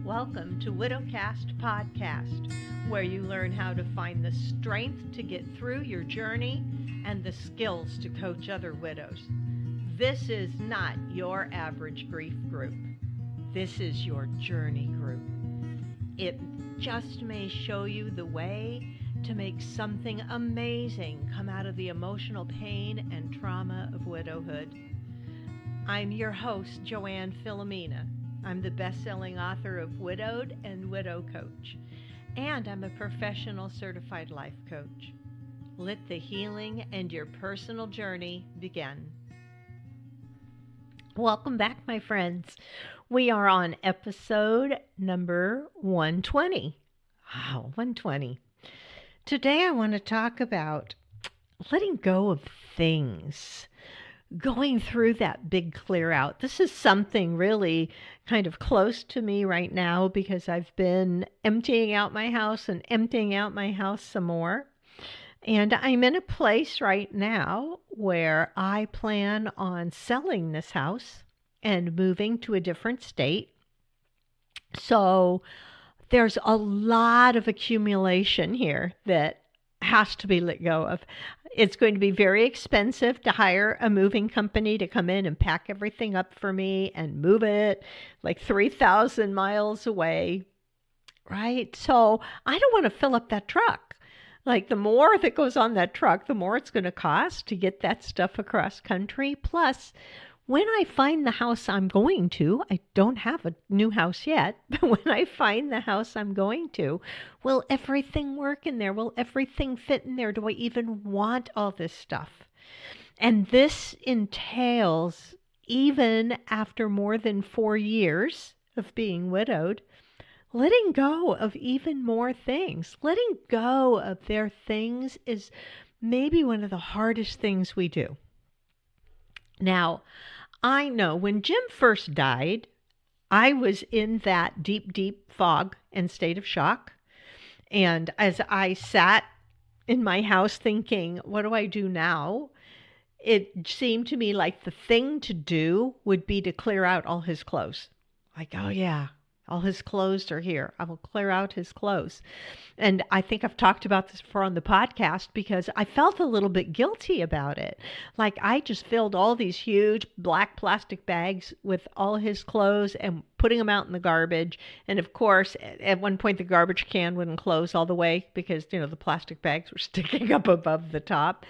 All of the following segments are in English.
Welcome to Widowcast Podcast, where you learn how to find the strength to get through your journey and the skills to coach other widows. This is not your average grief group. This is your journey group. It just may show you the way to make something amazing come out of the emotional pain and trauma of widowhood. I'm your host, Joanne Filomena. I'm the best-selling author of Widowed and Widow Coach, and I'm a professional certified life coach. Let the healing and your personal journey begin. Welcome back, my friends. We are on episode number 120. Wow, 120. Today I want to talk about letting go of things. Going through that big clear out. This is something really kind of close to me right now because I've been emptying out my house and emptying out my house some more. And I'm in a place right now where I plan on selling this house and moving to a different state. So there's a lot of accumulation here that has to be let go of. It's going to be very expensive to hire a moving company to come in and pack everything up for me and move it like 3,000 miles away, right? So I don't want to fill up that truck. Like the more that goes on that truck, the more it's going to cost to get that stuff across country. Plus, when I find the house I'm going to, I don't have a new house yet, but when I find the house I'm going to, will everything work in there? Will everything fit in there? Do I even want all this stuff? And this entails, even after more than 4 years of being widowed, letting go of even more things. Letting go of their things is maybe one of the hardest things we do. Now, I know when Jim first died, I was in that deep, deep fog and state of shock. And as I sat in my house thinking, what do I do now? It seemed to me like the thing to do would be to clear out all his clothes. Like, oh yeah, all his clothes are here. I will clear out his clothes. And I think I've talked about this before on the podcast because I felt a little bit guilty about it. Like I just filled all these huge black plastic bags with all his clothes and putting them out in the garbage. And of course, at one point the garbage can wouldn't close all the way because, the plastic bags were sticking up above the top.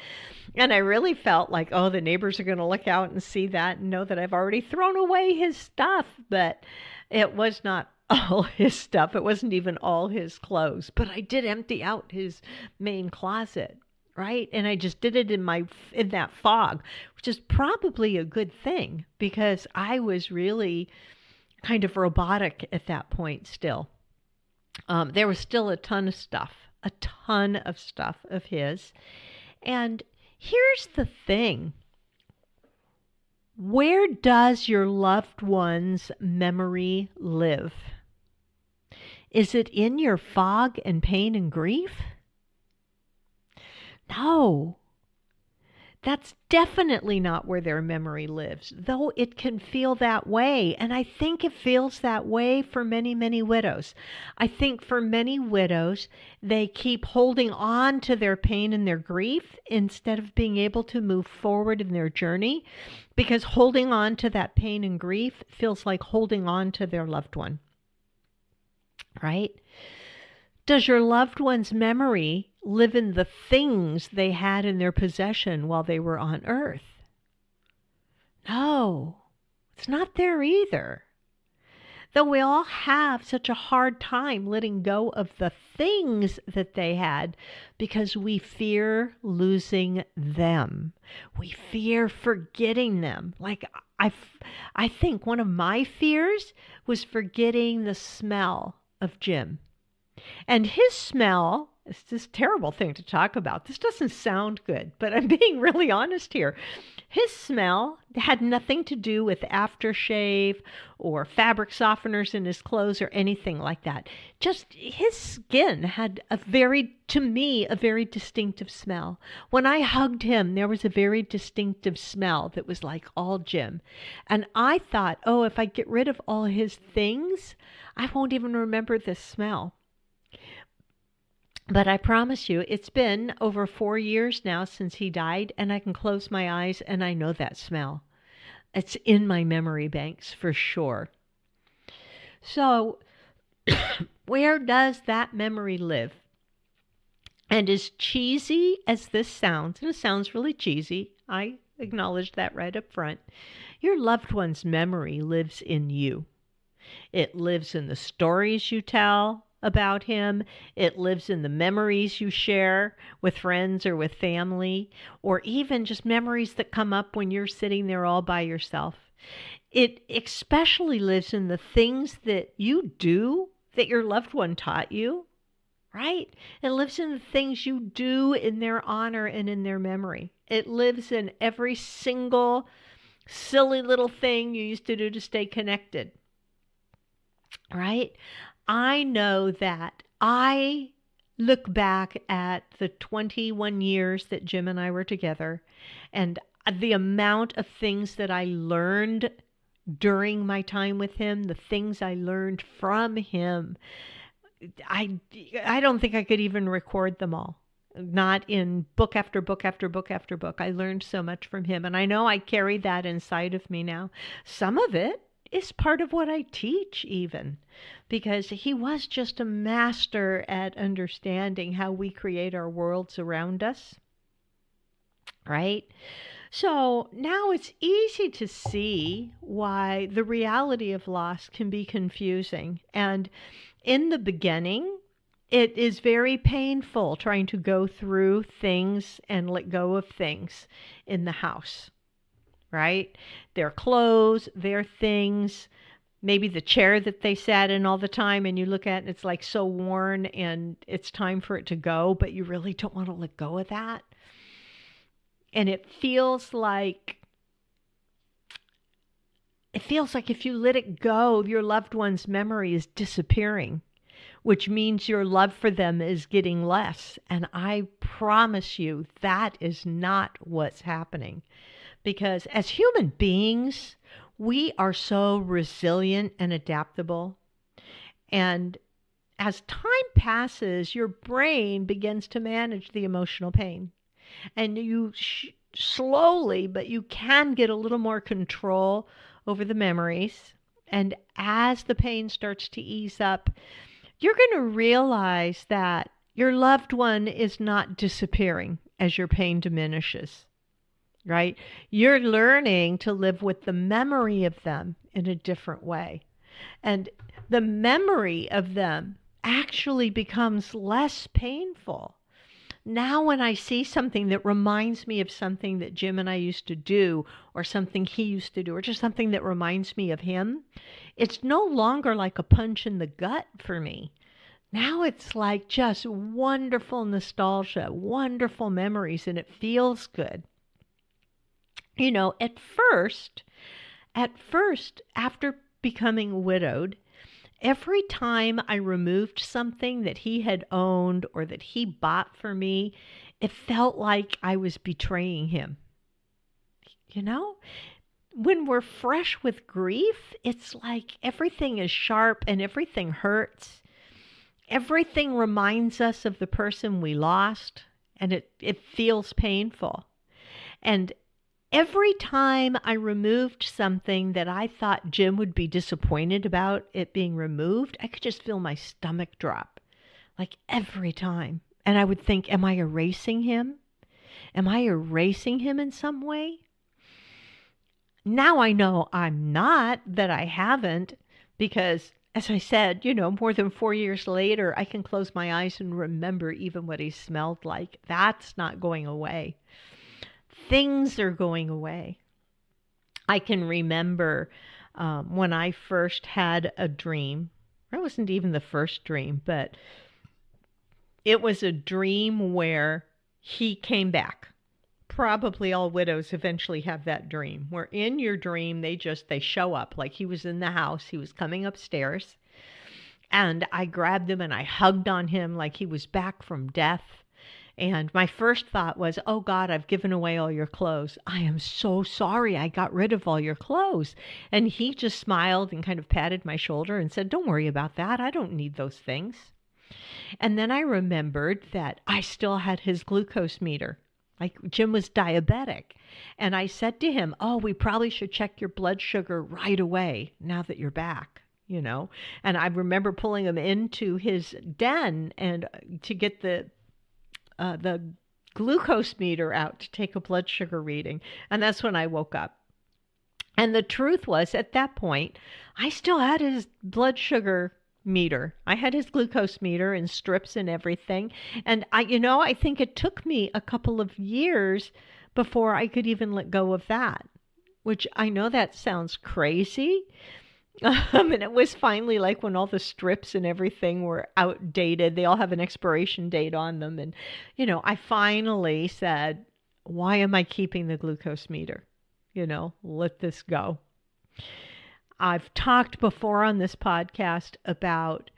And I really felt like, oh, the neighbors are going to look out and see that and know that I've already thrown away his stuff. But it was not all his stuff. It wasn't even all his clothes. But I did empty out his main closet, right? And I just did it in that fog, which is probably a good thing because I was really kind of robotic at that point still. There was still a ton of stuff of his. And here's the thing. Where does your loved one's memory live? Is it in your fog and pain and grief? No. That's definitely not where their memory lives, though it can feel that way. And I think it feels that way for many, many widows. I think for many widows, they keep holding on to their pain and their grief instead of being able to move forward in their journey, because holding on to that pain and grief feels like holding on to their loved one, right? Does your loved one's memory live in the things they had in their possession while they were on earth? No, it's not there either. Though we all have such a hard time letting go of the things that they had because we fear losing them. We fear forgetting them. Like I think one of my fears was forgetting the smell of Jim. And his smell It's this terrible thing to talk about. This doesn't sound good, but I'm being really honest here. His smell had nothing to do with aftershave or fabric softeners in his clothes or anything like that. Just his skin had to me, a very distinctive smell. When I hugged him, there was a very distinctive smell that was like all Jim. And I thought, oh, if I get rid of all his things, I won't even remember this smell. But I promise you, it's been over 4 years now since he died, and I can close my eyes and I know that smell. It's in my memory banks for sure. So, where does that memory live? And as cheesy as this sounds, and it sounds really cheesy, I acknowledge that right up front, your loved one's memory lives in you. It lives in the stories you tell about him. It lives in the memories you share with friends or with family, or even just memories that come up when you're sitting there all by yourself. It especially lives in the things that you do that your loved one taught you, right? It lives in the things you do in their honor and in their memory. It lives in every single silly little thing you used to do to stay connected, right? I know that I look back at the 21 years that Jim and I were together and the amount of things that I learned during my time with him, the things I learned from him. I don't think I could even record them all. Not in book after book after book after book. I learned so much from him, and I know I carry that inside of me now. Some of it is part of what I teach even, because he was just a master at understanding how we create our worlds around us, right? So now it's easy to see why the reality of loss can be confusing. And in the beginning, it is very painful trying to go through things and let go of things in the house, right? Their clothes, their things, maybe the chair that they sat in all the time, and you look at it and it's like so worn and it's time for it to go, but you really don't want to let go of that. And it feels like if you let it go, your loved one's memory is disappearing, which means your love for them is getting less. And I promise you that is not what's happening. Because as human beings, we are so resilient and adaptable. And as time passes, your brain begins to manage the emotional pain. And you slowly, but you can get a little more control over the memories. And as the pain starts to ease up, you're going to realize that your loved one is not disappearing as your pain diminishes, right? You're learning to live with the memory of them in a different way. And the memory of them actually becomes less painful. Now when I see something that reminds me of something that Jim and I used to do, or something he used to do, or just something that reminds me of him, it's no longer like a punch in the gut for me. Now it's like just wonderful nostalgia, wonderful memories, and it feels good. You know, at first, after becoming widowed, every time I removed something that he had owned or that he bought for me, it felt like I was betraying him. You know, when we're fresh with grief, it's like everything is sharp and everything hurts. Everything reminds us of the person we lost, and it feels painful. And every time I removed something that I thought Jim would be disappointed about it being removed, I could just feel my stomach drop, like every time. And I would think, am I erasing him? Am I erasing him in some way? Now I know I'm not, that I haven't, because as I said, you know, more than 4 years later, I can close my eyes and remember even what he smelled like. That's not going away. Things are going away. I can remember when I first had a dream. It wasn't even the first dream, but It was a dream where he came back. Probably all widows eventually have that dream where in your dream they show up, like he was in the house, he was coming upstairs, and I grabbed him and I hugged on him like he was back from death. And my first thought was, oh God, I've given away all your clothes. I am so sorry I got rid of all your clothes. And he just smiled and kind of patted my shoulder and said, don't worry about that, I don't need those things. And then I remembered that I still had his glucose meter. Like Jim was diabetic. And I said to him, oh, we probably should check your blood sugar right away now that you're back, you know. And I remember pulling him into his den and to get the glucose meter out to take a blood sugar reading. And that's when I woke up. And the truth was, at that point, I still had his blood sugar meter. I had his glucose meter and strips and everything. And I think it took me a couple of years before I could even let go of that, which I know that sounds crazy. And it was finally like when all the strips and everything were outdated, they all have an expiration date on them. And, I finally said, why am I keeping the glucose meter? Let this go. I've talked before on this podcast about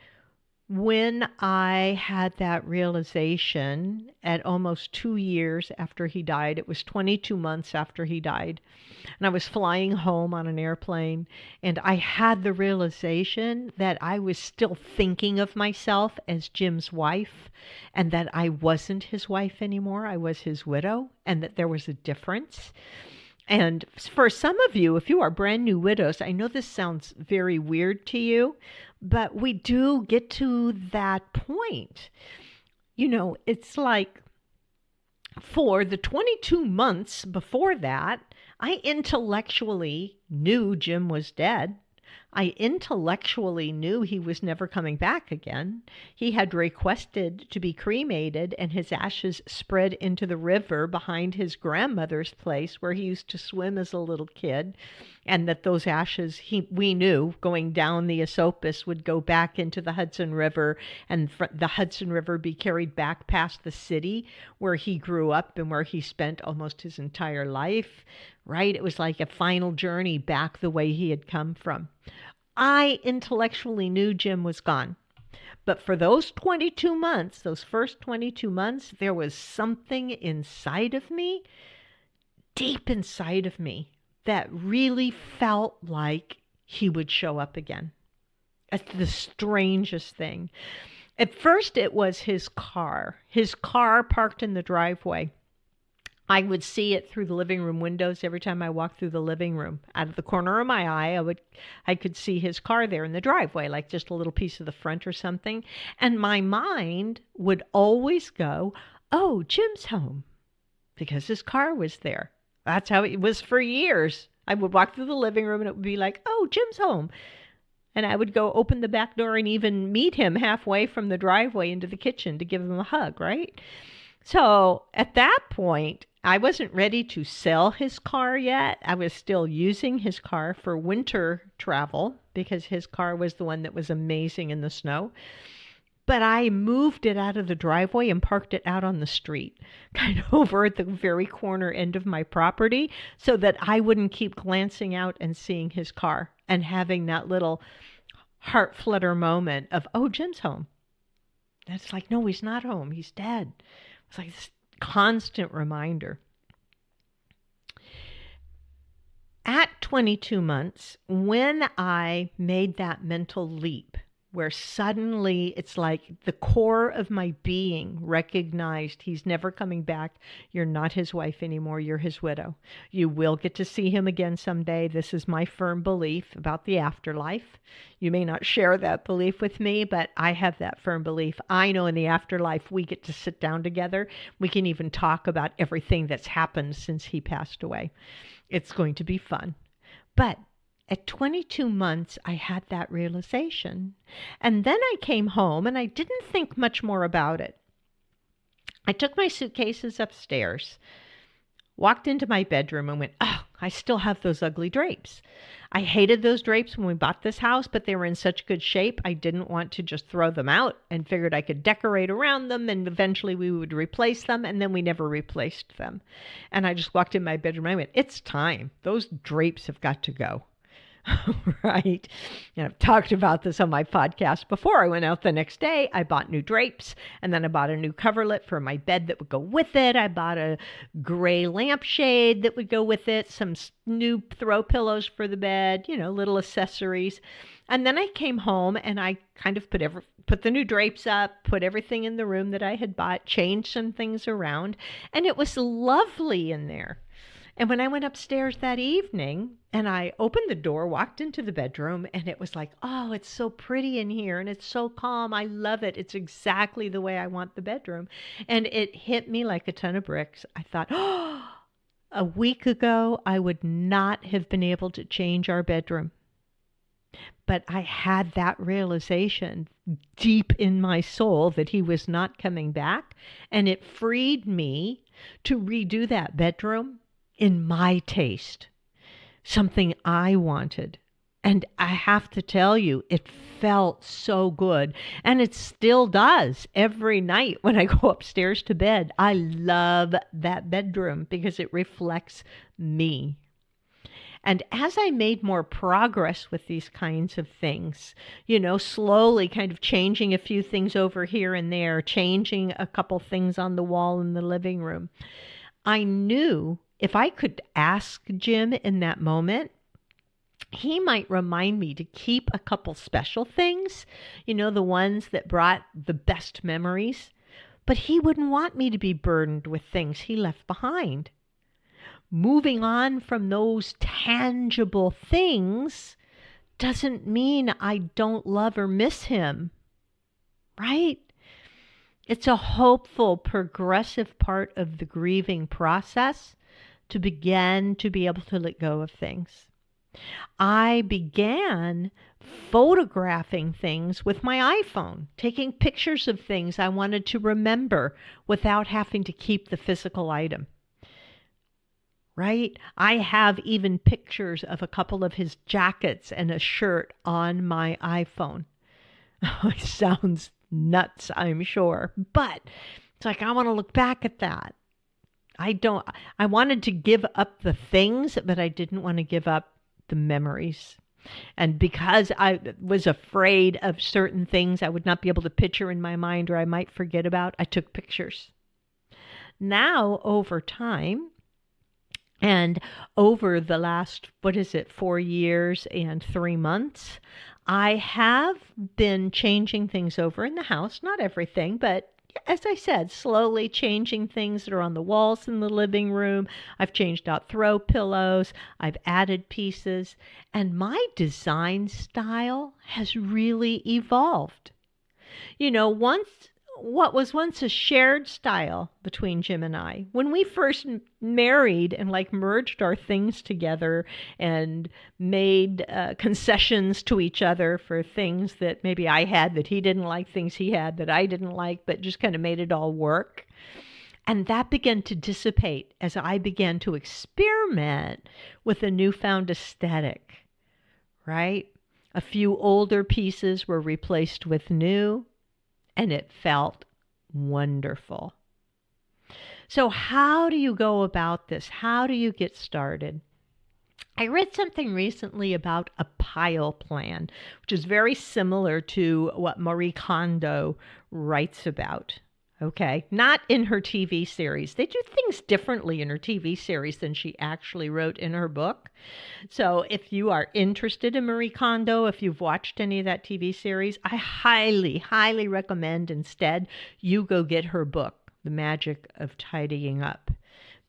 when I had that realization at almost 2 years after he died. It was 22 months after he died. And I was flying home on an airplane, and I had the realization that I was still thinking of myself as Jim's wife, and that I wasn't his wife anymore. I was his widow, and that there was a difference. And for some of you, if you are brand new widows, I know this sounds very weird to you, but we do get to that point. It's like for the 22 months before that, I intellectually knew Jim was dead. I intellectually knew he was never coming back again. He had requested to be cremated and his ashes spread into the river behind his grandmother's place where he used to swim as a little kid, and that those ashes, we knew, going down the Esopus would go back into the Hudson River, and the Hudson River be carried back past the city where he grew up and where he spent almost his entire life, right? It was like a final journey back the way he had come from. I intellectually knew Jim was gone. But for those 22 months, those first 22 months, there was something inside of me, deep inside of me, that really felt like he would show up again. That's the strangest thing. At first, it was his car parked in the driveway. I would see it through the living room windows every time I walked through the living room. Out of the corner of my eye, I could see his car there in the driveway, like just a little piece of the front or something. And my mind would always go, oh, Jim's home, because his car was there. That's how it was for years. I would walk through the living room and it would be like, oh, Jim's home. And I would go open the back door and even meet him halfway from the driveway into the kitchen to give him a hug, right? So at that point, I wasn't ready to sell his car yet. I was still using his car for winter travel because his car was the one that was amazing in the snow. But I moved it out of the driveway and parked it out on the street, kind of over at the very corner end of my property, so that I wouldn't keep glancing out and seeing his car and having that little heart flutter moment of, oh, Jim's home. And it's like, no, he's not home. He's dead. It's like this constant reminder. At 22 months, when I made that mental leap, where suddenly it's like the core of my being recognized he's never coming back. You're not his wife anymore. You're his widow. You will get to see him again someday. This is my firm belief about the afterlife. You may not share that belief with me, but I have that firm belief. I know in the afterlife we get to sit down together. We can even talk about everything that's happened since he passed away. It's going to be fun. But at 22 months, I had that realization. And then I came home and I didn't think much more about it. I took my suitcases upstairs, walked into my bedroom and went, oh, I still have those ugly drapes. I hated those drapes when we bought this house, but they were in such good shape. I didn't want to just throw them out and figured I could decorate around them and eventually we would replace them. And then we never replaced them. And I just walked in my bedroom and I went, it's time. Those drapes have got to go. Right. And I've talked about this on my podcast before. I went out the next day, I bought new drapes, and then I bought a new coverlet for my bed that would go with it. I bought a gray lampshade that would go with it, some new throw pillows for the bed, little accessories. And then I came home and I kind of put the new drapes up, put everything in the room that I had bought, changed some things around, and it was lovely in there. And when I went upstairs that evening and I opened the door, walked into the bedroom, and it was like, oh, it's so pretty in here and it's so calm. I love it. It's exactly the way I want the bedroom. And it hit me like a ton of bricks. I thought, oh, a week ago, I would not have been able to change our bedroom. But I had that realization deep in my soul that he was not coming back. And it freed me to redo that bedroom in my taste, something I wanted. And I have to tell you, it felt so good. And it still does every night when I go upstairs to bed. I love that bedroom because it reflects me. And as I made more progress with these kinds of things, slowly kind of changing a few things over here and there, changing a couple things on the wall in the living room, I knew if I could ask Jim in that moment, he might remind me to keep a couple special things, the ones that brought the best memories, but he wouldn't want me to be burdened with things he left behind. Moving on from those tangible things doesn't mean I don't love or miss him, right? It's a hopeful, progressive part of the grieving process to begin to be able to let go of things. I began photographing things with my iPhone, taking pictures of things I wanted to remember without having to keep the physical item. Right? I have even pictures of a couple of his jackets and a shirt on my iPhone. It sounds nuts, I'm sure, but it's like I want to look back at that. I wanted to give up the things, but I didn't want to give up the memories. And because I was afraid of certain things I would not be able to picture in my mind or I might forget about, I took pictures. Now, over time, and over the last, 4 years and 3 months, I have been changing things over in the house. Not everything, but as I said, slowly changing things that are on the walls in the living room. I've changed out throw pillows. I've added pieces. And my design style has really evolved. What was once a shared style between Jim and I, when we first married and merged our things together and made concessions to each other for things that maybe I had that he didn't like, things he had that I didn't like, but just kind of made it all work. And that began to dissipate as I began to experiment with a newfound aesthetic, right? A few older pieces were replaced with new. And it felt wonderful. So how do you go about this? How do you get started? I read something recently about a pile plan, which is very similar to what Marie Kondo writes about. Okay, not in her TV series. They do things differently in her TV series than she actually wrote in her book. So if you are interested in Marie Kondo, if you've watched any of that TV series, I highly, highly recommend instead you go get her book, The Magic of Tidying Up,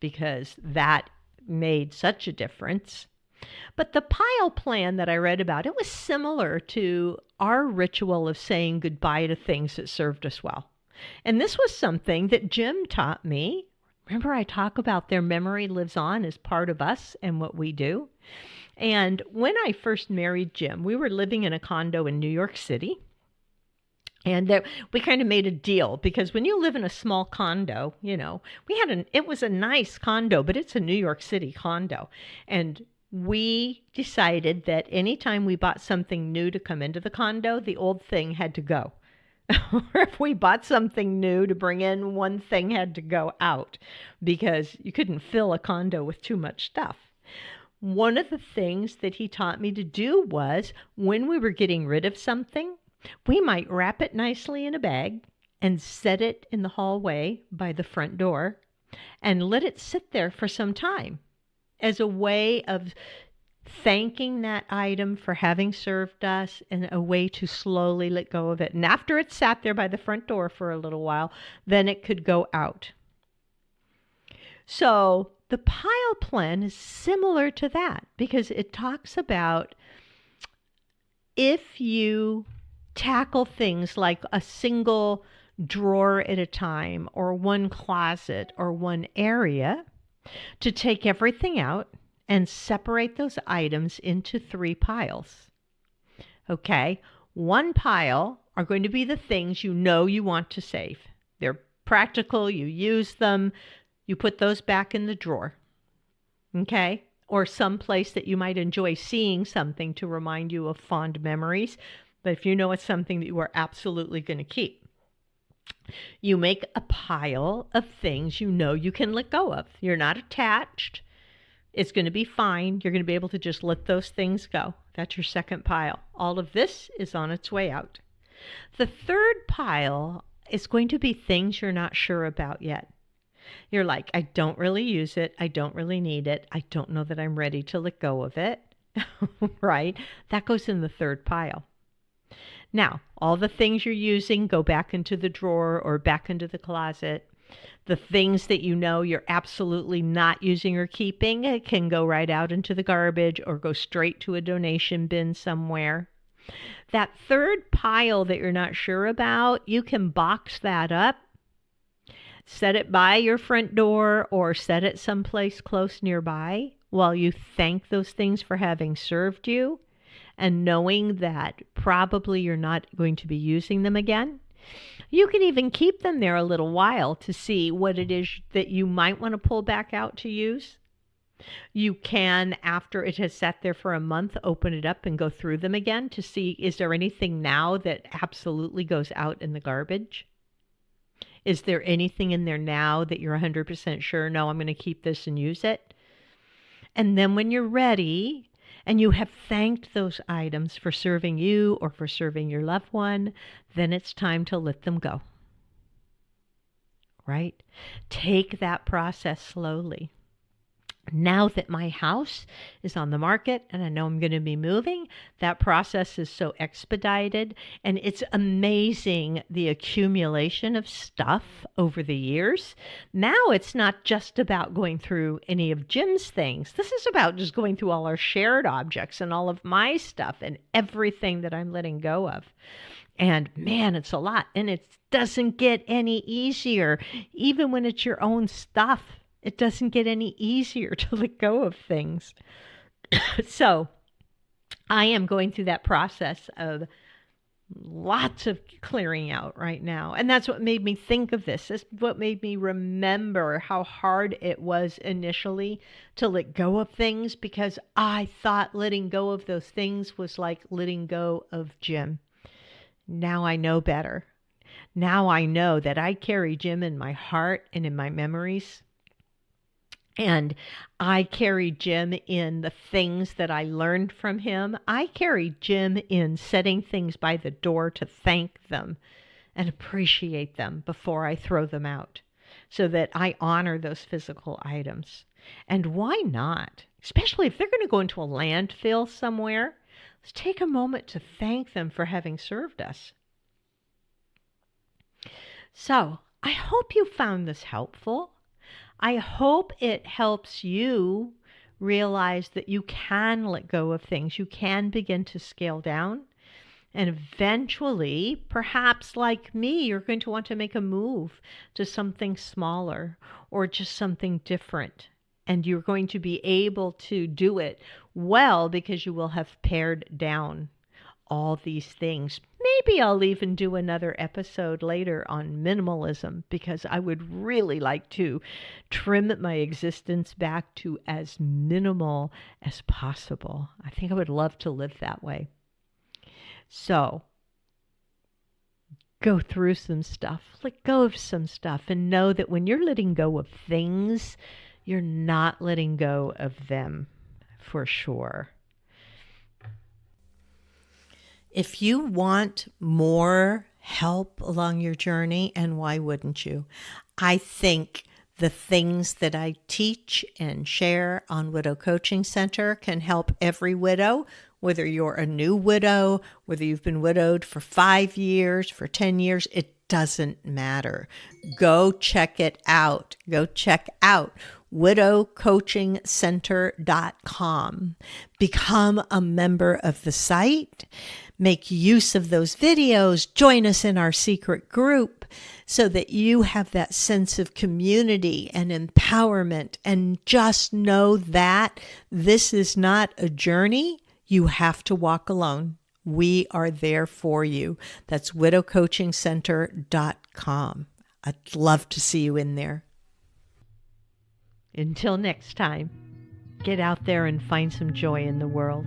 because that made such a difference. But the pile plan that I read about, it was similar to our ritual of saying goodbye to things that served us well. And this was something that Jim taught me. Remember, I talk about their memory lives on as part of us and what we do. And when I first married Jim, we were living in a condo in New York City. And that we kind of made a deal because when you live in a small condo, it was a nice condo, but it's a New York City condo. And we decided that anytime we bought something new to come into the condo, the old thing had to go. Or if we bought something new to bring in, one thing had to go out because you couldn't fill a condo with too much stuff. One of the things that he taught me to do was when we were getting rid of something, we might wrap it nicely in a bag and set it in the hallway by the front door and let it sit there for some time as a way of thanking that item for having served us and a way to slowly let go of it. And after it sat there by the front door for a little while, then it could go out. So the pile plan is similar to that because it talks about if you tackle things like a single drawer at a time or one closet or one area, to take everything out and separate those items into 3 piles. Okay, one pile are going to be the things you want to save. They're practical, you use them, you put those back in the drawer. Okay, or some place that you might enjoy seeing something to remind you of fond memories. But if you know it's something that you are absolutely going to keep, you make a pile of things you can let go of. You're not attached. It's going to be fine. You're going to be able to just let those things go. That's your second pile. All of this is on its way out. The third pile is going to be things you're not sure about yet. You're like, I don't really use it. I don't really need it. I don't know that I'm ready to let go of it. Right? That goes in the third pile. Now, all the things you're using go back into the drawer or back into the closet. The things that you're absolutely not using or keeping can go right out into the garbage or go straight to a donation bin somewhere. That third pile that you're not sure about, you can box that up, set it by your front door or set it someplace close nearby while you thank those things for having served you. And knowing that probably you're not going to be using them again. You can even keep them there a little while to see what it is that you might want to pull back out to use. You can, after it has sat there for a month, open it up and go through them again to see, is there anything now that absolutely goes out in the garbage? Is there anything in there now that you're 100% sure, no, I'm going to keep this and use it? And then when you're ready, and you have thanked those items for serving you or for serving your loved one, then it's time to let them go. Right? Take that process slowly. Now that my house is on the market and I know I'm going to be moving, that process is so expedited, and it's amazing the accumulation of stuff over the years. Now it's not just about going through any of Jim's things. This is about just going through all our shared objects and all of my stuff and everything that I'm letting go of. And man, it's a lot, and it doesn't get any easier. Even when it's your own stuff, it doesn't get any easier to let go of things. So I am going through that process of lots of clearing out right now. And that's what made me think of this. This is what made me remember how hard it was initially to let go of things, because I thought letting go of those things was like letting go of Jim. Now I know better. Now I know that I carry Jim in my heart and in my memories. And I carry Jim in the things that I learned from him. I carry Jim in setting things by the door to thank them and appreciate them before I throw them out, so that I honor those physical items. And why not? Especially if they're going to go into a landfill somewhere, let's take a moment to thank them for having served us. So I hope you found this helpful. I hope it helps you realize that you can let go of things. You can begin to scale down. And eventually, perhaps like me, you're going to want to make a move to something smaller or just something different. And you're going to be able to do it well because you will have pared down all these things. maybe I'll even do another episode later on minimalism, because I would really like to trim my existence back to as minimal as possible. I think I would love to live that way. So, go through some stuff, let go of some stuff, and know that when you're letting go of things, you're not letting go of them for sure. If you want more help along your journey, and why wouldn't you? I think the things that I teach and share on Widow Coaching Center can help every widow, whether you're a new widow, whether you've been widowed for 5 years, for 10 years, it doesn't matter. Go check it out. Go check out widowcoachingcenter.com. Become a member of the site. Make use of those videos. Join us in our secret group so that you have that sense of community and empowerment. And just know that this is not a journey you have to walk alone. We are there for you. That's widowcoachingcenter.com. I'd love to see you in there. Until next time, get out there and find some joy in the world.